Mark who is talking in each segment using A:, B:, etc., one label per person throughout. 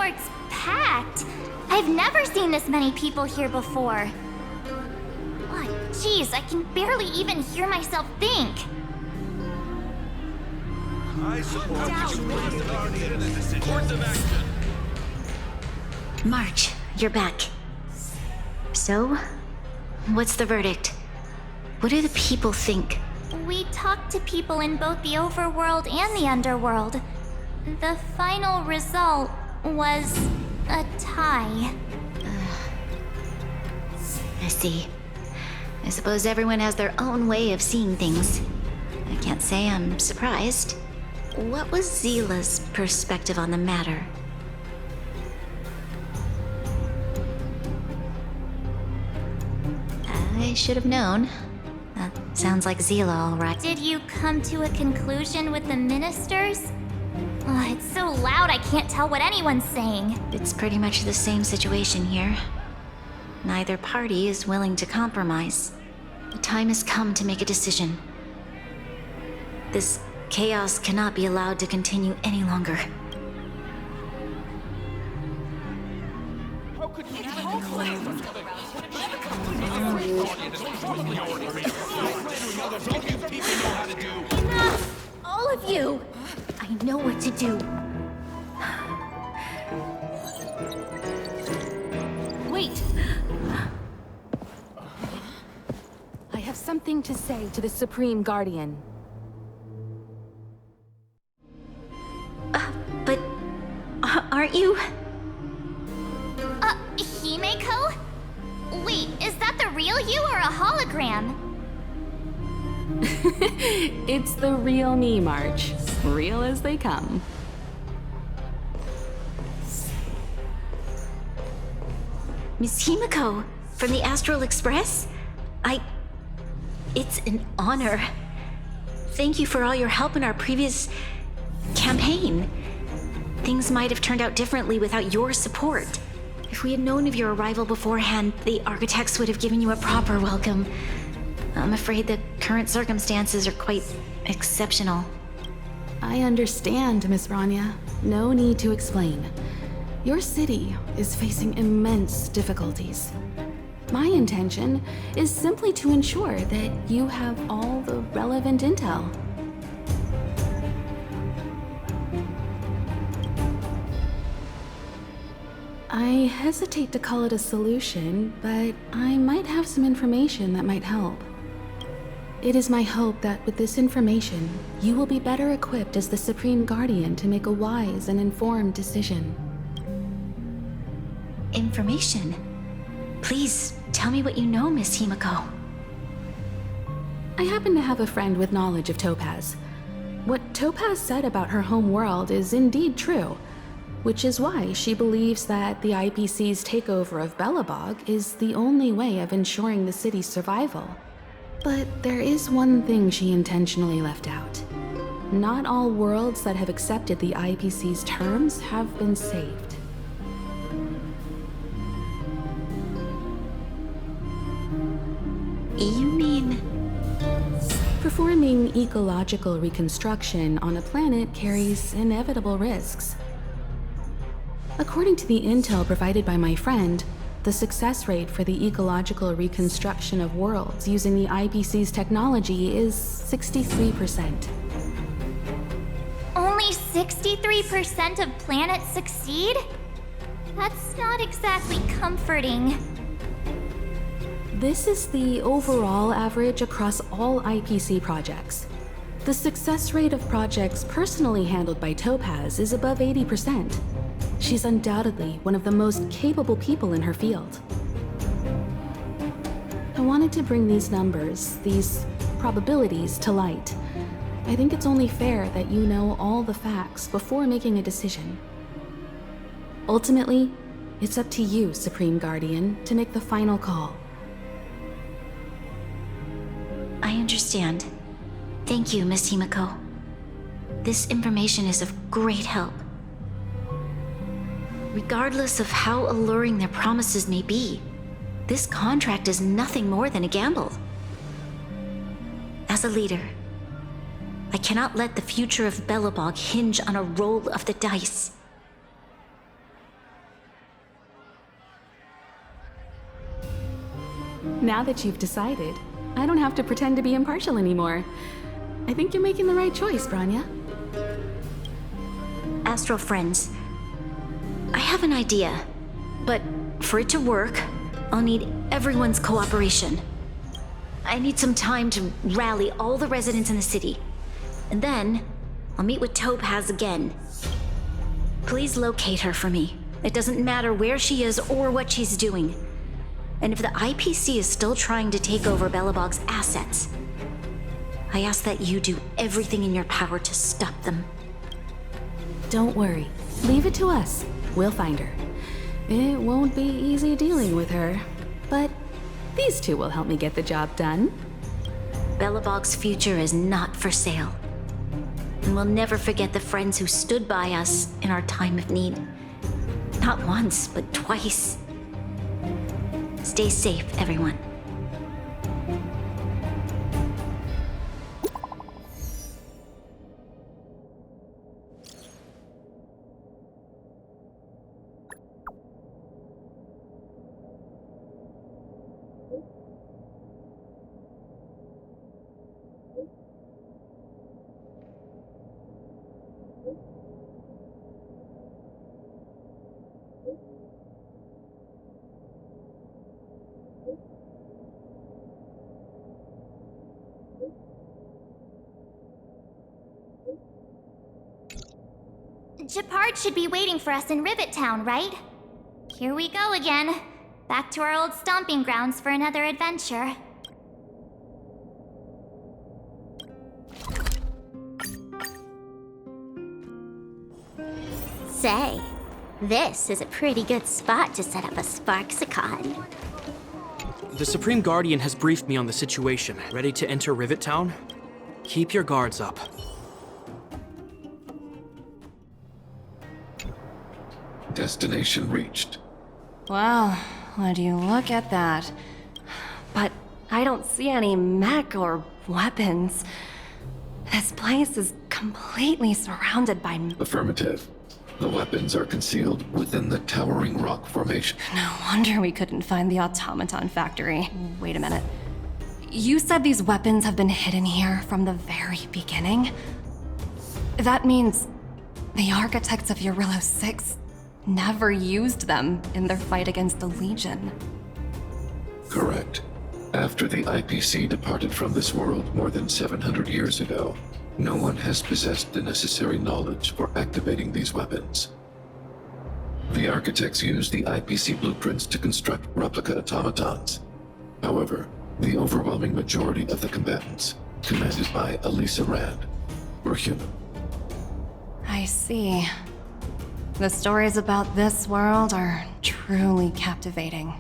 A: floor—it's packed. I've never seen this many people here before. Oh, jeez, I can barely even hear myself think.
B: I suppose course of action.
C: March, you're back. So, what's the verdict? What do the people think?
A: We talked to people in both the overworld and the underworld. The final result was a tie.
C: I see. I suppose everyone has their own way of seeing things. I can't say I'm surprised. What was Zila's perspective on the matter? I should have known. That sounds like Zila, all right.
A: Did you come to a conclusion with the ministers? Oh, it's so loud I can't tell what anyone's saying.
C: It's pretty much the same situation here. Neither party is willing to compromise. The time has come to make a decision. This chaos cannot be allowed to continue any longer.
B: How could you
A: Enough! All of you! I know what to do.
D: Wait! I have something to say to the Supreme Guardian.
C: But aren't you?
A: Himeko? Wait, is that the real you or a hologram?
D: It's the real me, March. Real as they come.
C: Miss Himeko, from the Astral Express? It's an honor. Thank you for all your help in our previous campaign. Things might have turned out differently without your support. If we had known of your arrival beforehand, the architects would have given you a proper welcome. I'm afraid the current circumstances are quite exceptional.
D: I understand, Miss Rania. No need to explain. Your city is facing immense difficulties. My intention is simply to ensure that you have all the relevant intel. I hesitate to call it a solution, but I might have some information that might help. It is my hope that with this information, you will be better equipped as the Supreme Guardian to make a wise and informed decision.
C: Information? Please, tell me what you know, Miss Himeko.
D: I happen to have a friend with knowledge of Topaz. What Topaz said about her home world is indeed true, which is why she believes that the IPC's takeover of Belobog is the only way of ensuring the city's survival. But there is one thing she intentionally left out. Not all worlds that have accepted the IPC's terms have been saved.
C: You mean...
D: Performing ecological reconstruction on a planet carries inevitable risks. According to the intel provided by my friend, the success rate for the ecological reconstruction of worlds using the IPC's technology is 63%.
A: Only 63% of planets succeed? That's not exactly comforting.
D: This is the overall average across all IPC projects. The success rate of projects personally handled by Topaz is above 80%. She's undoubtedly one of the most capable people in her field. I wanted to bring these numbers, these probabilities, to light. I think it's only fair that you know all the facts before making a decision. Ultimately, it's up to you, Supreme Guardian, to make the final call.
C: I understand. Thank you, Miss Himeko. This information is of great help. Regardless of how alluring their promises may be, this contract is nothing more than a gamble. As a leader, I cannot let the future of Belobog hinge on a roll of the dice.
D: Now that you've decided, I don't have to pretend to be impartial anymore. I think you're making the right choice, Branya.
C: Astral friends, I have an idea, but for it to work, I'll need everyone's cooperation. I need some time to rally all the residents in the city, and then I'll meet with Topaz again. Please locate her for me. It doesn't matter where she is or what she's doing. And if the IPC is still trying to take over Belobog's assets, I ask that you do everything in your power to stop them.
D: Don't worry. Leave it to us. We'll find her. It won't be easy dealing with her, but these two will help me get the job done.
C: Belobog's future is not for sale. And we'll never forget the friends who stood by us in our time of need. Not once, but twice. Stay safe, everyone.
A: Gepard should be waiting for us in Rivet Town, right? Here we go again. Back to our old stomping grounds for another adventure.
E: Say, this is a pretty good spot to set up a Sparksicon.
F: The Supreme Guardian has briefed me on the situation. Ready to enter Rivet Town? Keep your guards up.
G: Destination reached.
H: Wow, would you look at that? But I don't see any mech or weapons. This place is completely surrounded by...
G: Affirmative. The weapons are concealed within the towering rock formation.
H: No wonder we couldn't find the automaton factory. Wait a minute. You said these weapons have been hidden here from the very beginning? That means the architects of Eurillo 6 never used them in their fight against the Legion.
G: Correct. After the IPC departed from this world more than 700 years ago, no one has possessed the necessary knowledge for activating these weapons. The architects used the IPC blueprints to construct replica automatons. However, the overwhelming majority of the combatants, commanded by Elisa Rand, were human.
H: I see. The stories about this world are truly captivating.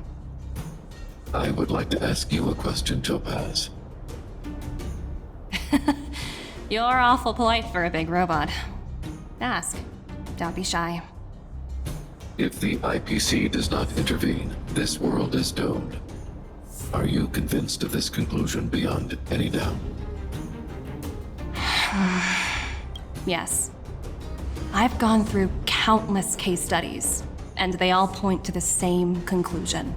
G: I would like to ask you a question, Topaz.
H: You're awful polite for a big robot. Ask. Don't be shy.
G: If the IPC does not intervene, this world is doomed. Are you convinced of this conclusion beyond any doubt?
H: Yes. I've gone through countless case studies, and they all point to the same conclusion.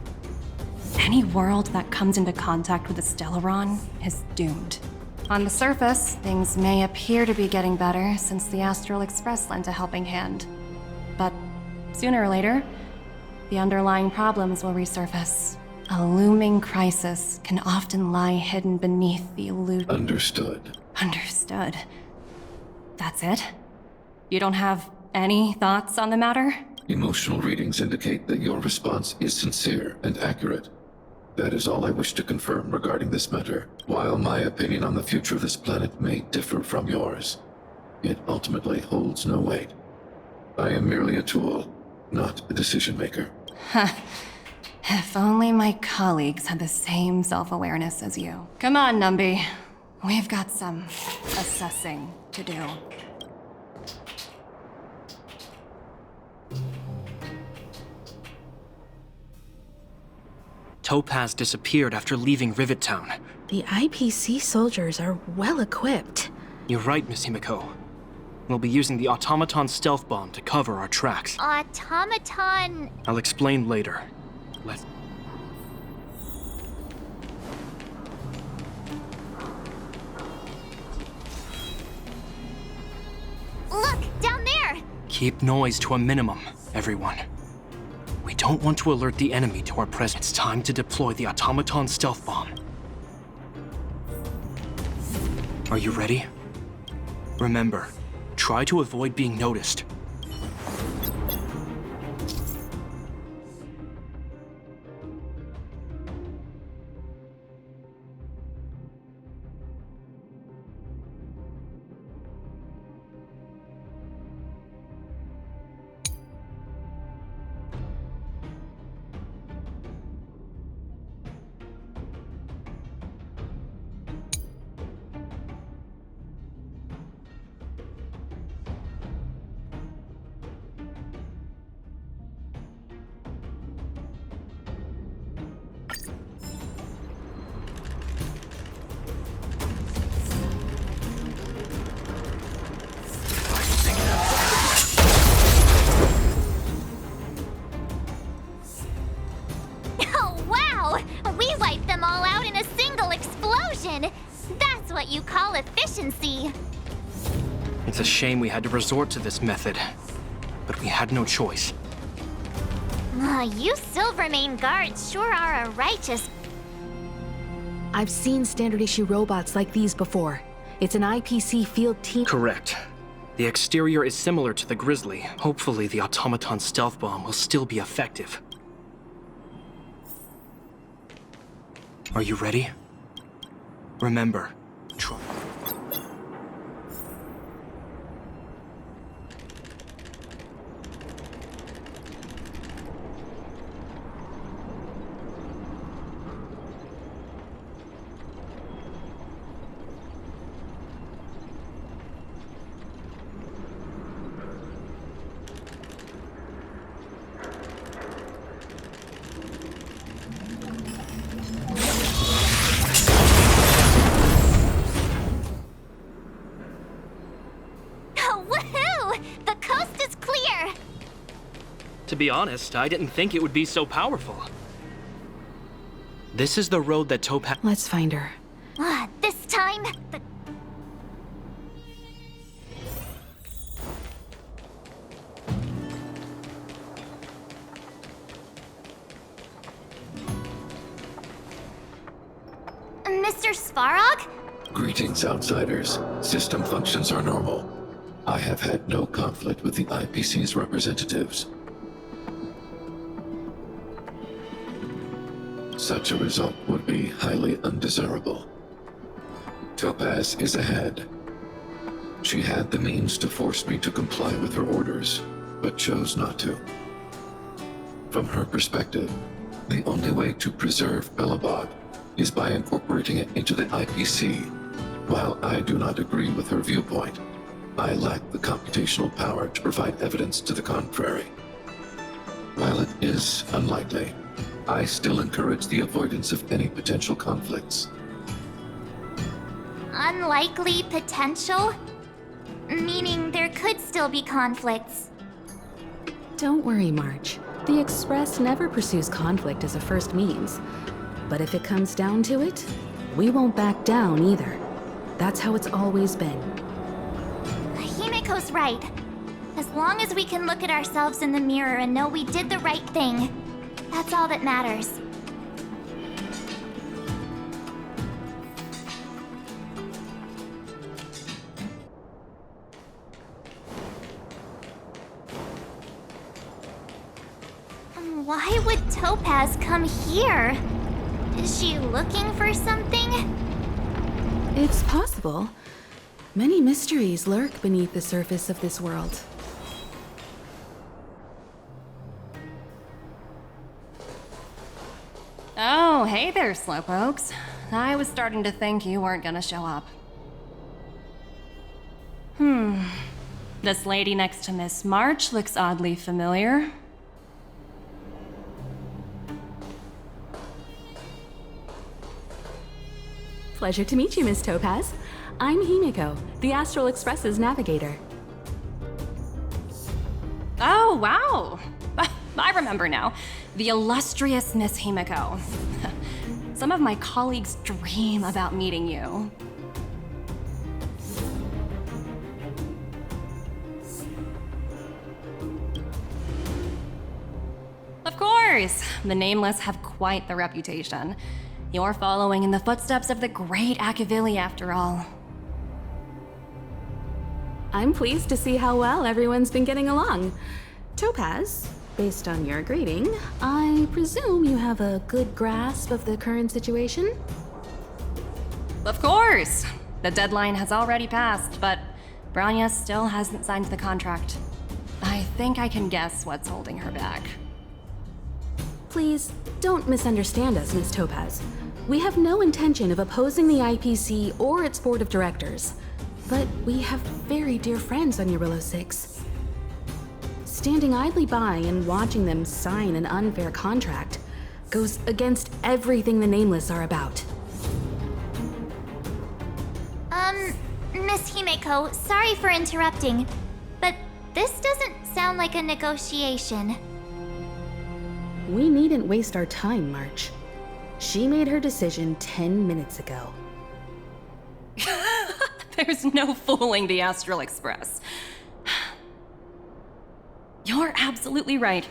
H: Any world that comes into contact with a Stellaron is doomed. On the surface, things may appear to be getting better since the Astral Express lent a helping hand. But sooner or later, the underlying problems will resurface. A looming crisis can often lie hidden beneath the illusion.
G: Understood.
H: Understood. That's it? You don't have any thoughts on the matter?
G: Emotional readings indicate that your response is sincere and accurate. That is all I wish to confirm regarding this matter. While my opinion on the future of this planet may differ from yours, it ultimately holds no weight. I am merely a tool, not a decision maker.
H: If only my colleagues had the same self-awareness as you. Come on, Numby. We've got some assessing to do.
F: Topaz disappeared after leaving Rivet Town.
D: The IPC soldiers are well equipped.
F: You're right, Miss Himiko. We'll be using the automaton stealth bomb to cover our tracks.
A: Automaton...
F: I'll explain later. Let's... Keep noise to a minimum, everyone. We don't want to alert the enemy to our presence. It's time to deploy the automaton stealth bomb. Are you ready? Remember, try to avoid being noticed.
A: Oh, wow! We wiped them all out in a single explosion! That's what you call efficiency!
F: It's a shame we had to resort to this method, but we had no choice.
A: You Silvermane guards sure are a righteous.
D: I've seen standard issue robots like these before. It's an IPC field team.
F: Correct. The exterior is similar to the Grizzly. Hopefully the automaton stealth bomb will still be effective. Are you ready? Remember, try.
A: Woohoo! The coast is clear!
F: To be honest, I didn't think it would be so powerful. This is the road that Topaz.
D: Let's find her.
A: This time, Mr. Svarog?
G: Greetings, outsiders. System functions are normal. I have had no conflict with the IPC's representatives. Such a result would be highly undesirable. Topaz is ahead. She had the means to force me to comply with her orders, but chose not to. From her perspective, the only way to preserve Belobog is by incorporating it into the IPC. While I do not agree with her viewpoint, I lack the computational power to provide evidence to the contrary. While it is unlikely, I still encourage the avoidance of any potential conflicts.
A: Unlikely potential? Meaning there could still be conflicts.
D: Don't worry, March. The Express never pursues conflict as a first means. But if it comes down to it, we won't back down either. That's how it's always been.
A: Himiko's right. As long as we can look at ourselves in the mirror and know we did the right thing, that's all that matters. Why would Topaz come here? Is she looking for something?
D: It's possible. Many mysteries lurk beneath the surface of this world.
H: Oh, hey there, Slowpokes. I was starting to think you weren't gonna show up. This lady next to Miss March looks oddly familiar.
D: Pleasure to meet you, Miss Topaz. I'm Himiko, the Astral Express's navigator.
H: Oh, wow! I remember now. The illustrious Miss Himiko. Some of my colleagues dream about meeting you. course! The Nameless have quite the reputation. You're following in the footsteps of the great Akavili, after all.
D: I'm pleased to see how well everyone's been getting along. Topaz, based on your greeting, I presume you have a good grasp of the current situation?
H: Of course! The deadline has already passed, but Branya still hasn't signed the contract. I think I can guess what's holding her back.
D: Please, don't misunderstand us, Miss Topaz. We have no intention of opposing the IPC or its board of directors, but we have very dear friends on Eurillo 6. Standing idly by and watching them sign an unfair contract goes against everything the Nameless are about.
A: Miss Himeko, sorry for interrupting, but this doesn't sound like a negotiation.
D: We needn't waste our time, March. She made her decision 10 minutes ago.
H: There's no fooling the Astral Express. You're absolutely right.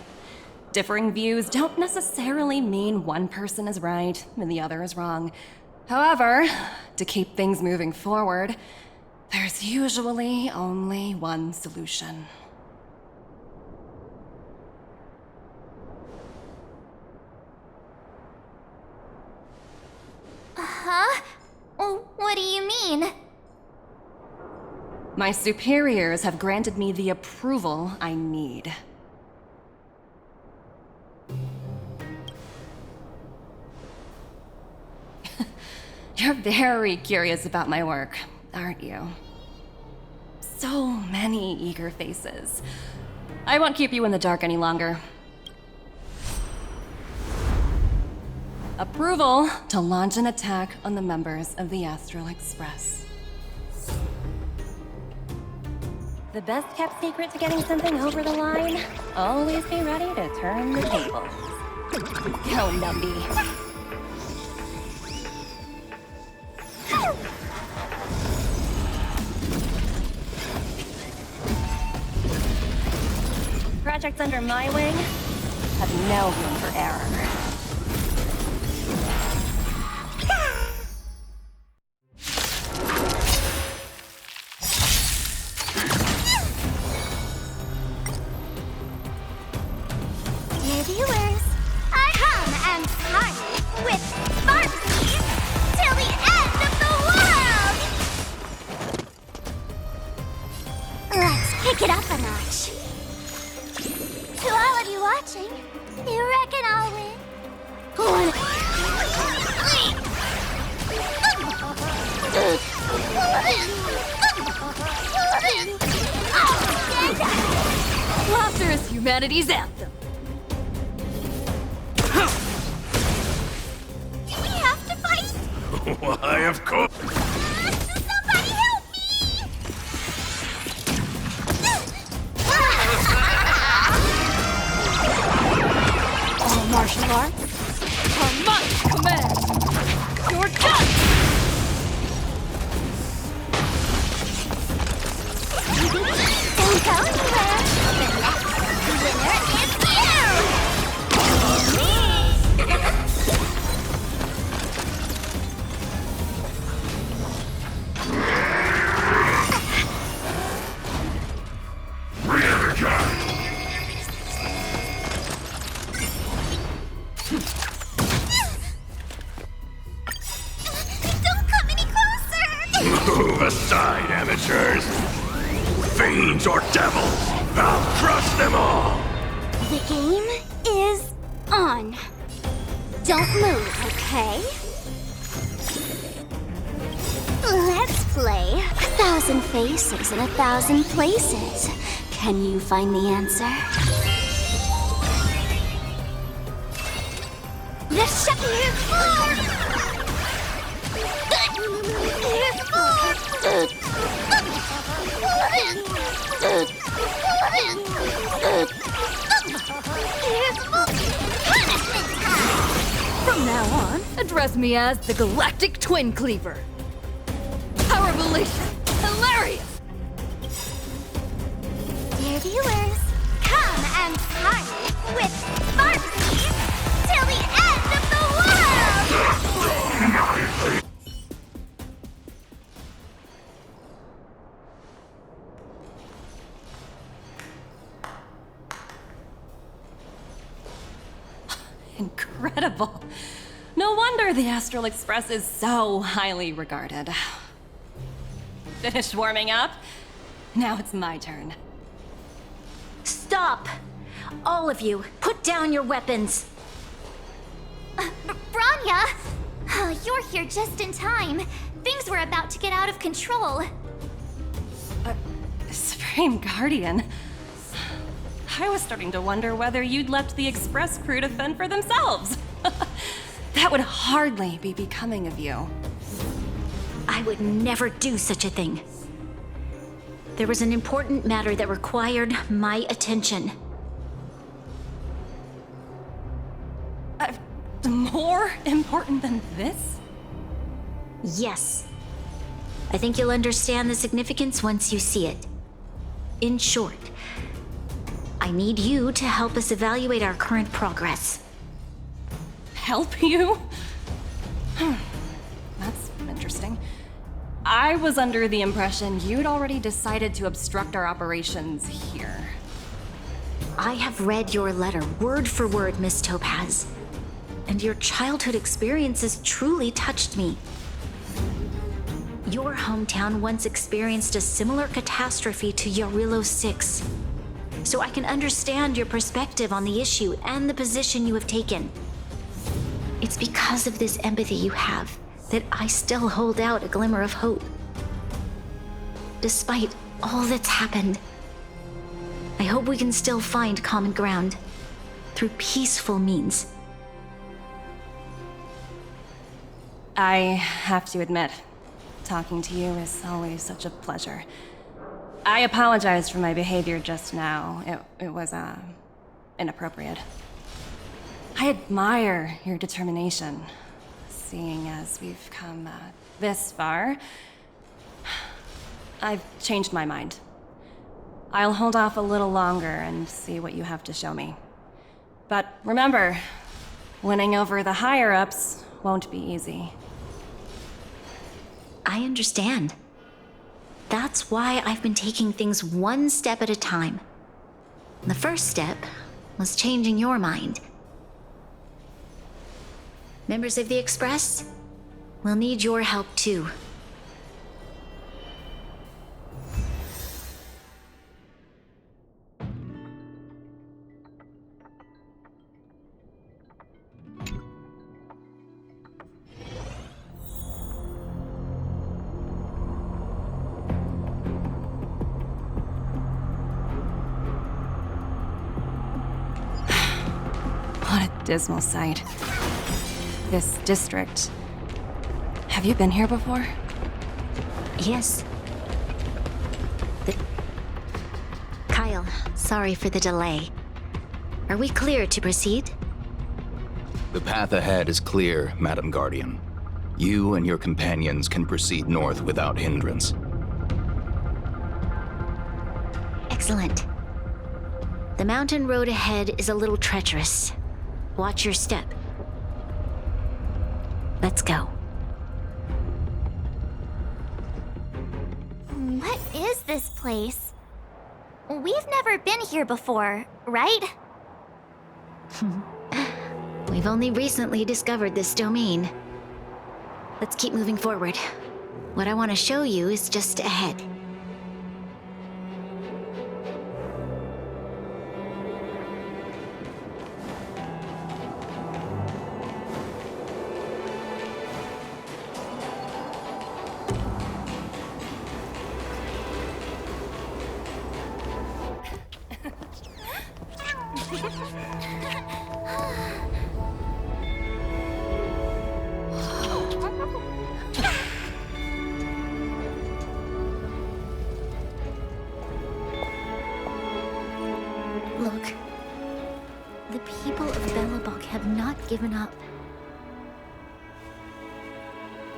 H: Differing views don't necessarily mean one person is right and the other is wrong. However, to keep things moving forward, there's usually only one solution.
A: Huh? What do you mean?
H: My superiors have granted me the approval I need. You're very curious about my work, aren't you? So many eager faces. I won't keep you in the dark any longer. Approval to launch an attack on the members of the Astral Express. The best kept secret to getting something over the line? Always be ready to turn the tables. Go, Numby. Projects under my wing have no room for error.
E: Dear viewers, I come and party with Sparky till the end of the world! Let's kick it up a notch. To all of you watching, you reckon I'll win?
I: Laughter is humanity's anthem.
E: Do we have to fight?
B: Why, of course.
E: Somebody help me!
I: All martial arts are my command. You're done!
E: Don't go anywhere. The winner is you! Don't come any closer!
B: Move aside, amateurs. Fiends or devils, I'll crush them all.
E: The game is on. Don't move, okay? Let's play 1,000 faces in 1,000 places. Can you find the answer? Here's more! Here's more!
I: From now on, address me as the Galactic Twin Cleaver. Power revelation! Hilarious!
E: Dear viewers, come and party with Sparky
H: Incredible. No wonder the Astral Express is so highly regarded. Finished warming up? Now it's my turn.
C: Stop! All of you, put down your weapons!
A: Branya! You're here just in time. Things were about to get out of control.
H: Supreme Guardian. I was starting to wonder whether you'd left the Express crew to fend for themselves. That would hardly be becoming of you.
C: I would never do such a thing. There was an important matter that required my attention.
H: More important than this?
C: Yes. I think you'll understand the significance once you see it. In short, I need you to help us evaluate our current progress.
H: Help you? That's interesting. I was under the impression you'd already decided to obstruct our operations here.
C: I have read your letter word for word, Miss Topaz. And your childhood experiences truly touched me. Your hometown once experienced a similar catastrophe to Yarilo 6. So I can understand your perspective on the issue and the position you have taken. It's because of this empathy you have that I still hold out a glimmer of hope. Despite all that's happened, I hope we can still find common ground through peaceful means.
H: I have to admit, talking to you is always such a pleasure. I apologize for my behavior just now. It was, inappropriate. I admire your determination, seeing as we've come, this far. I've changed my mind. I'll hold off a little longer and see what you have to show me. But remember, winning over the higher-ups won't be easy.
C: I understand. That's why I've been taking things one step at a time. The first step was changing your mind. Members of the Express, we'll need your help too.
H: What a dismal sight. This district. Have you been here before?
C: Yes. Kyle, sorry for the delay. Are we clear to proceed?
J: The path ahead is clear, Madam Guardian. You and your companions can proceed north without hindrance.
C: Excellent. The mountain road ahead is a little treacherous. Watch your step. Let's go.
A: What is this place? We've never been here before, right?
C: We've only recently discovered this domain. Let's keep moving forward. What I want to show you is just ahead. Look, the people of Belobog have not given up.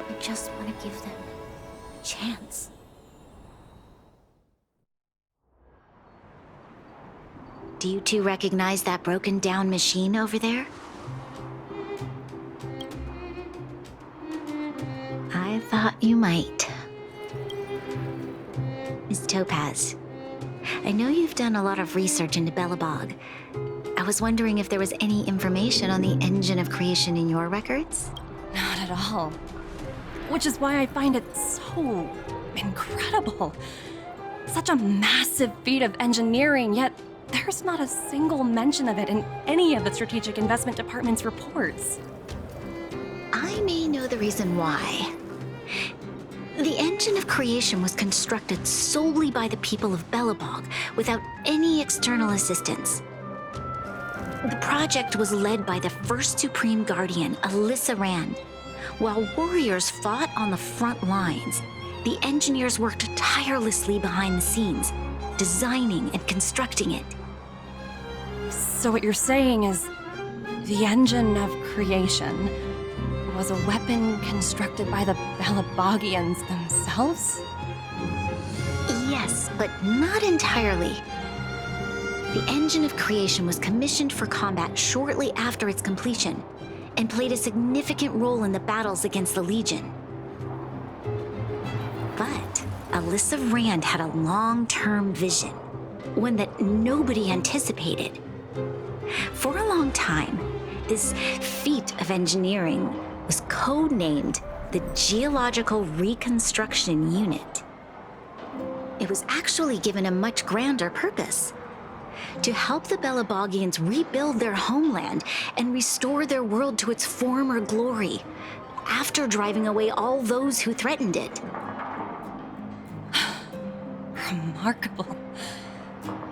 C: I just want to give them a chance. Do you two recognize that broken down machine over there? I thought you might. Miss Topaz, I know you've done a lot of research into Belobog. I was wondering if there was any information on the engine of creation in your records?
H: Not at all. Which is why I find it so incredible. Such a massive feat of engineering, yet there's not a single mention of it in any of the Strategic Investment Department's reports.
C: I may know the reason why. The engine of creation was constructed solely by the people of Belobog, without any external assistance. The project was led by the first Supreme Guardian, Alyssa Rand. While warriors fought on the front lines, the engineers worked tirelessly behind the scenes, designing and constructing it.
H: So what you're saying is, the engine of creation was a weapon constructed by the Belabogians themselves?
C: Yes, but not entirely. The engine of creation was commissioned for combat shortly after its completion, and played a significant role in the battles against the Legion. But Alyssa Rand had a long-term vision, one that nobody anticipated. For a long time, this feat of engineering was codenamed the Geological Reconstruction Unit. It was actually given a much grander purpose: to help the Belabogians rebuild their homeland and restore their world to its former glory, after driving away all those who threatened it.
H: Remarkable.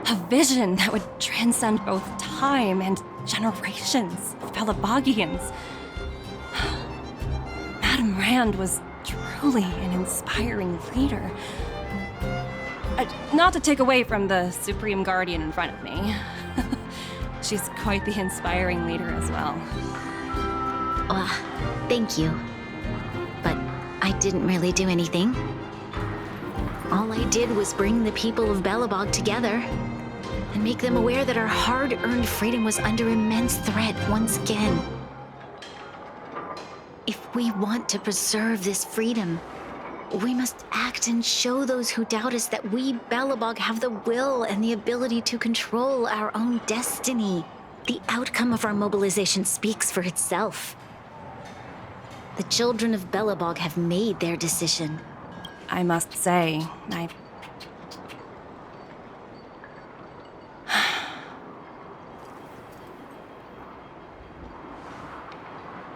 H: A vision that would transcend both time and generations of Belabogians. Madame Rand was truly an inspiring leader. Not to take away from the Supreme Guardian in front of me. She's quite the inspiring leader as well.
C: Thank you. But I didn't really do anything. All I did was bring the people of Belobog together and make them aware that our hard-earned freedom was under immense threat once again. If we want to preserve this freedom, we must act and show those who doubt us that we, Belobog, have the will and the ability to control our own destiny. The outcome of our mobilization speaks for itself. The children of Belobog have made their decision.
H: I must say,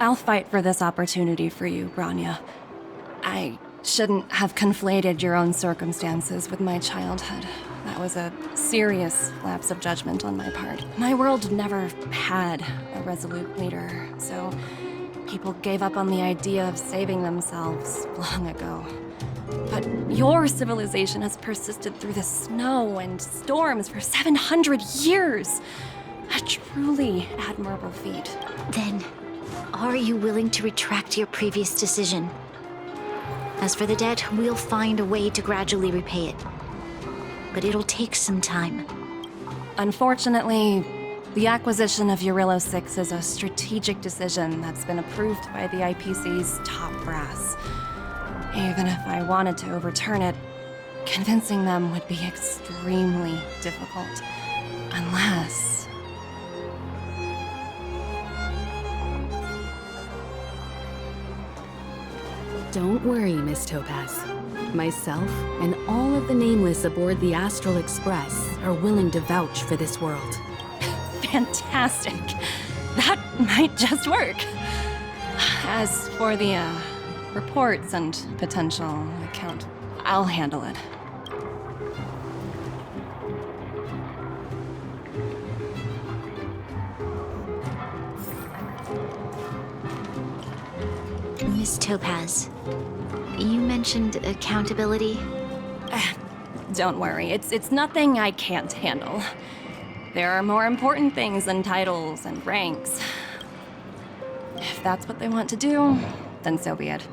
H: I'll fight for this opportunity for you, Branya. I shouldn't have conflated your own circumstances with my childhood. That was a serious lapse of judgment on my part. My world never had a resolute leader, so people gave up on the idea of saving themselves long ago. But your civilization has persisted through the snow and storms for 700 years. A truly admirable feat.
C: Then, are you willing to retract your previous decision? As for the debt, we'll find a way to gradually repay it. But it'll take some time.
H: Unfortunately, the acquisition of Urillo 6 is a strategic decision that's been approved by the IPC's top brass. Even if I wanted to overturn it, convincing them would be extremely difficult. Unless...
D: Don't worry, Miss Topaz. Myself and all of the Nameless aboard the Astral Express are willing to vouch for this world.
H: Fantastic. That might just work. As for the, reports and potential account, I'll handle it.
C: Miss Topaz, you mentioned accountability.
H: Don't worry, it's nothing I can't handle. There are more important things than titles and ranks. If that's what they want to do, then so be it.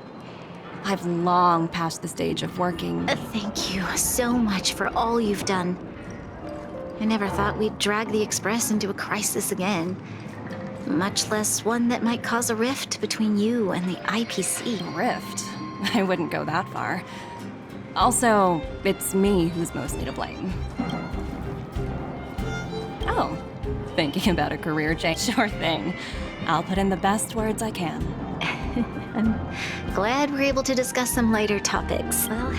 H: I've long passed the stage of working.
C: Thank you so much for all you've done. I never thought we'd drag the Express into a crisis again. Much less one that might cause a rift between you and the IPC.
H: Rift? I wouldn't go that far. Also, it's me who's mostly to blame. Oh, thinking about a career change? Sure thing. I'll put in the best words I can.
C: I'm glad we're able to discuss some lighter topics. Well,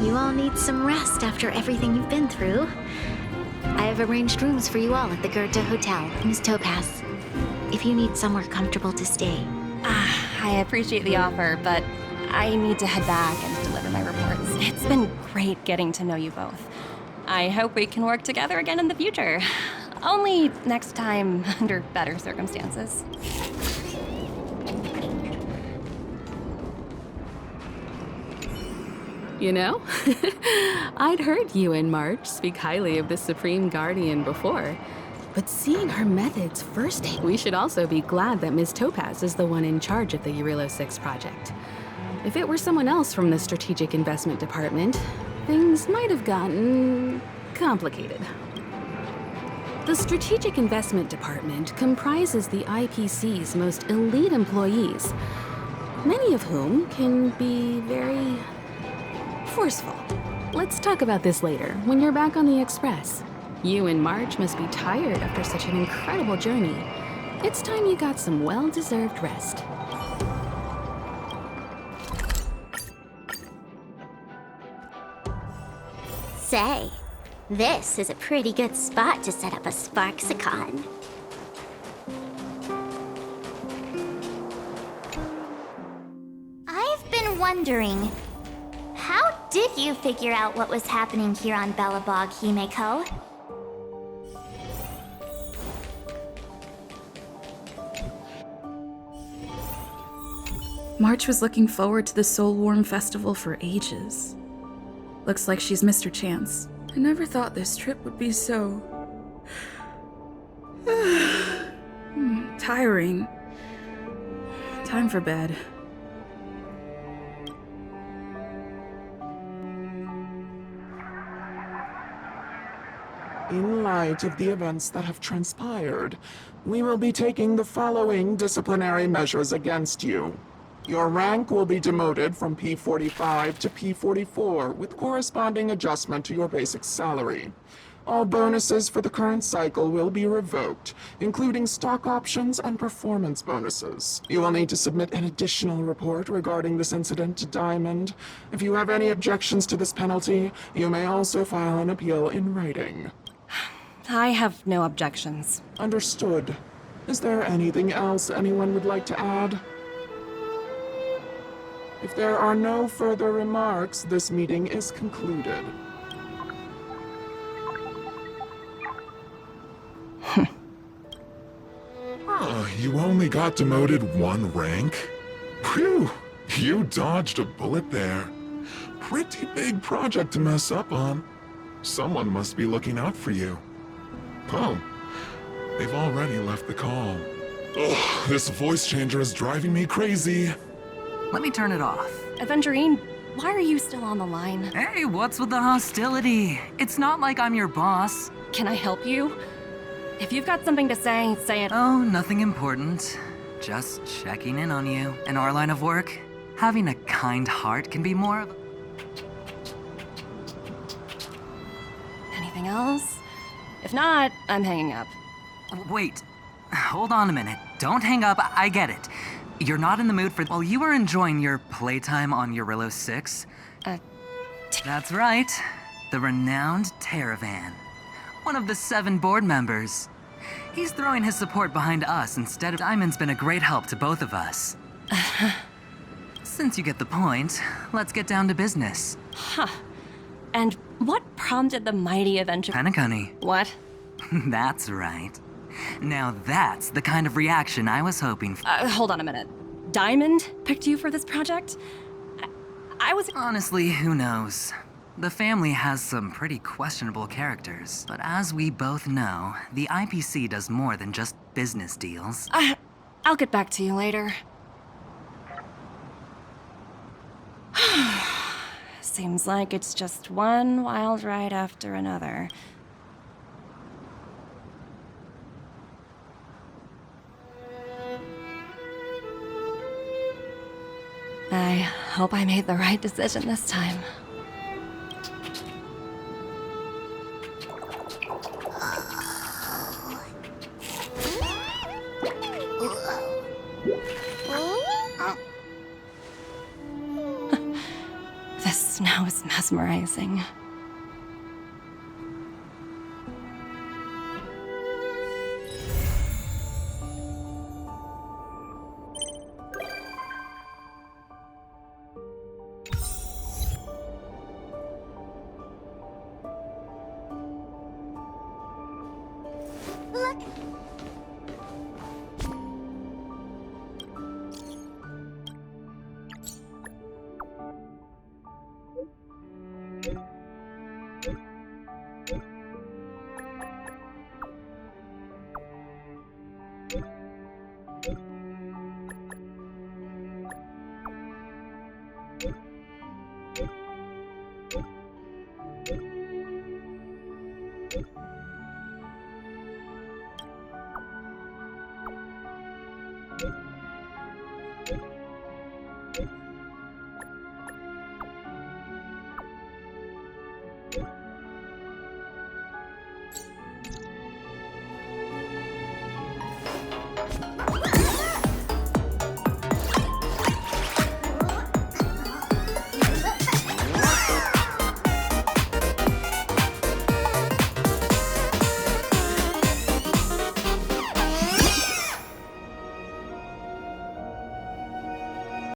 C: you all need some rest after everything you've been through. I have arranged rooms for you all at the Goethe Hotel, Miss Topaz, if you need somewhere comfortable to stay.
H: I appreciate the offer, but I need to head back and deliver my reports. It's been great getting to know you both. I hope we can work together again in the future. Only next time under better circumstances.
D: You know, I'd heard you and March speak highly of the Supreme Guardian before, but seeing her methods firsthand, we should also be glad that Ms. Topaz is the one in charge of the Eurilo 6 project. If it were someone else from the Strategic Investment Department, things might have gotten complicated. The Strategic Investment Department comprises the IPC's most elite employees, many of whom can be very forceful. Let's talk about this later, when you're back on the Express. You and March must be tired after such an incredible journey. It's time you got some well-deserved rest.
E: Say, this is a pretty good spot to set up a Sparksicon.
A: I've been wondering, how did you figure out what was happening here on Belobog, Himeko?
K: March was looking forward to the Soul Warm Festival for ages. Looks like she's missed her chance. I never thought this trip would be so... tiring. Time for bed.
L: In light of the events that have transpired, we will be taking the following disciplinary measures against you. Your rank will be demoted from P45 to P44 with corresponding adjustment to your basic salary. All bonuses for the current cycle will be revoked, including stock options and performance bonuses. You will need to submit an additional report regarding this incident to Diamond. If you have any objections to this penalty, you may also file an appeal in writing.
H: I have no objections.
L: Understood. Is there anything else anyone would like to add? If there are no further remarks, this meeting is concluded.
M: You only got demoted one rank? Phew, you dodged a bullet there. Pretty big project to mess up on. Someone must be looking out for you. Oh, they've already left the call. Ugh, this voice changer is driving me crazy.
N: Let me turn it off.
H: Aventurine, why are you still on the line?
N: Hey, what's with the hostility? It's not like I'm your boss.
H: Can I help you? If you've got something to say, say it.
N: Oh, nothing important. Just checking in on you. In our line of work, having a kind heart can be more of a...
H: Anything else? If not, I'm hanging up.
N: Wait, hold on a minute. Don't hang up, I get it. You're not in the mood for... While you were enjoying your playtime on Eurilo 6... That's right. The renowned Teravan. One of the 7 board members. He's throwing his support behind us instead of... Diamond's been a great help to both of us. Since you get the point, let's get down to business.
H: Huh. And what prompted the mighty adventure?
N: Penacunny.
H: What?
N: That's right. Now that's the kind of reaction I was hoping for.
H: Hold on a minute. Diamond picked you for this project? I was...
N: Honestly, who knows? The family has some pretty questionable characters, but as we both know, the IPC does more than just business deals.
H: I'll get back to you later. Seems like it's just one wild ride after another. I hope I made the right decision this time. mesmerizing.
E: Look!
G: you